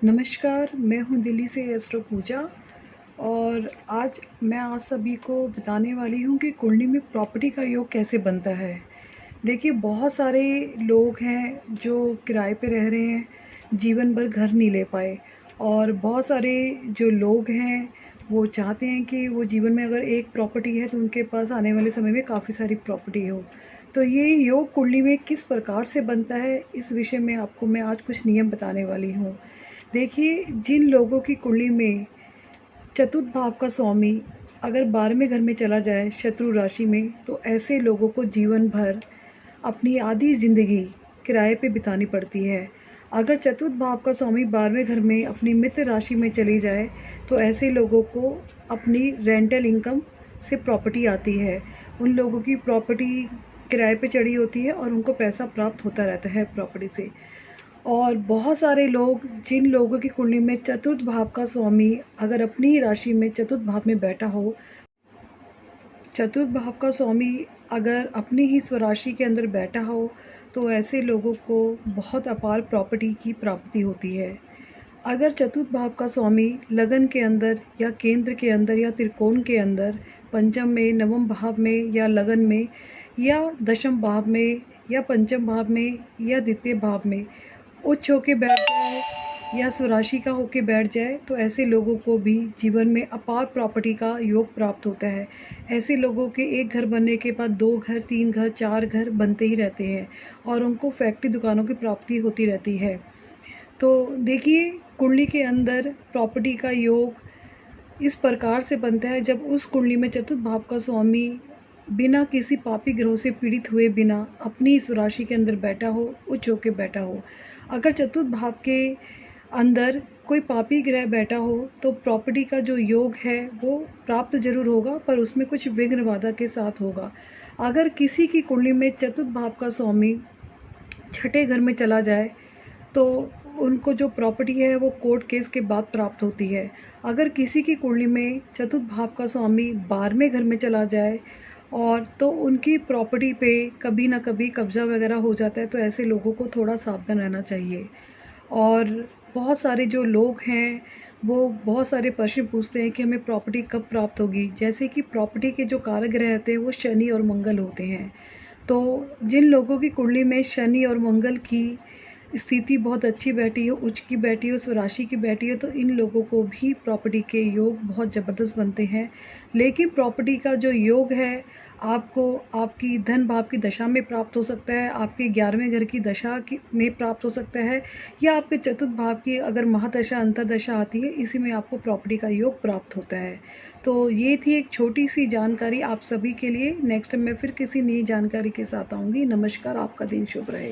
नमस्कार, मैं हूँ दिल्ली से एस्ट्रो पूजा। और आज मैं आप सभी को बताने वाली हूँ कि कुंडली में प्रॉपर्टी का योग कैसे बनता है। देखिए, बहुत सारे लोग हैं जो किराए पे रह रहे हैं, जीवन भर घर नहीं ले पाए। और बहुत सारे जो लोग हैं वो चाहते हैं कि वो जीवन में अगर एक प्रॉपर्टी है तो उनके पास आने वाले समय में काफ़ी सारी प्रॉपर्टी हो। तो ये योग कुंडली में किस प्रकार से बनता है, इस विषय में आपको मैं आज कुछ नियम बताने वाली हूँ। देखिए, जिन लोगों की कुंडली में चतुर्थ भाव का स्वामी अगर 12वें घर में चला जाए शत्रु राशि में, तो ऐसे लोगों को जीवन भर अपनी आधी ज़िंदगी किराए पे बितानी पड़ती है। अगर चतुर्थ भाव का स्वामी 12वें घर में अपनी मित्र राशि में चली जाए तो ऐसे लोगों को अपनी रेंटल इनकम से प्रॉपर्टी आती है। उन लोगों की प्रॉपर्टी किराए पे चढ़ी होती है और उनको पैसा प्राप्त होता रहता है प्रॉपर्टी से। और बहुत सारे लोग, जिन लोगों की कुंडली में चतुर्थ भाव का स्वामी अगर अपनी ही राशि में चतुर्थ भाव में बैठा हो, चतुर्थ भाव का स्वामी अगर अपनी ही स्वराशि के अंदर बैठा हो, तो ऐसे लोगों को बहुत अपार प्रॉपर्टी की प्राप्ति होती है। अगर चतुर्थ भाव का स्वामी लगन के अंदर या केंद्र के अंदर या त्रिकोण के अंदर पंचम में, नवम भाव में या लगन में या दशम भाव में या पंचम भाव में या द्वितीय भाव में उच्च होके बैठ जाए या स्वराशि का होके बैठ जाए, तो ऐसे लोगों को भी जीवन में अपार प्रॉपर्टी का योग प्राप्त होता है। ऐसे लोगों के एक घर बनने के बाद 2 घर, 3 घर, 4 घर बनते ही रहते हैं और उनको फैक्ट्री दुकानों की प्राप्ति होती रहती है। तो देखिए, कुंडली के अंदर प्रॉपर्टी का योग इस प्रकार से बनता है जब उस कुंडली में चतुर्थ भाव का स्वामी बिना किसी पापी ग्रहों से पीड़ित हुए बिना अपनी इस राशि के अंदर बैठा हो, उच्च होकर बैठा हो। अगर चतुर्थ भाव के अंदर कोई पापी ग्रह बैठा हो तो प्रॉपर्टी का जो योग है वो प्राप्त जरूर होगा, पर उसमें कुछ विघ्न बाधा के साथ होगा। अगर किसी की कुंडली में चतुर्थ भाव का स्वामी छठे घर में चला जाए तो उनको जो प्रॉपर्टी है वो कोर्ट केस के बाद प्राप्त होती है। अगर किसी की कुंडली में चतुर्थ भाव का स्वामी 12वें घर में चला जाए और तो उनकी प्रॉपर्टी पे कभी ना कभी कब्ज़ा वगैरह हो जाता है, तो ऐसे लोगों को थोड़ा सावधान रहना चाहिए। और बहुत सारे जो लोग हैं वो बहुत सारे प्रश्न पूछते हैं कि हमें प्रॉपर्टी कब प्राप्त होगी। जैसे कि प्रॉपर्टी के जो कारक ग्रह रहते हैं वो शनि और मंगल होते हैं। तो जिन लोगों की कुंडली में शनि और मंगल की स्थिति बहुत अच्छी बैठी हो, उच्च की बैठी हो, स्वराशि की बैठी हो, तो इन लोगों को भी प्रॉपर्टी के योग बहुत ज़बरदस्त बनते हैं। लेकिन प्रॉपर्टी का जो योग है आपको आपकी धन भाव की दशा में प्राप्त हो सकता है, आपके 11वें घर की दशा की में प्राप्त हो सकता है, या आपके चतुर्थ भाव की अगर महादशा अंतर्दशा आती है, इसी में आपको प्रॉपर्टी का योग प्राप्त होता है। तो ये थी एक छोटी सी जानकारी आप सभी के लिए। नेक्स्ट मैं फिर किसी नई जानकारी के साथ आऊँगी। नमस्कार, आपका दिन शुभ रहे।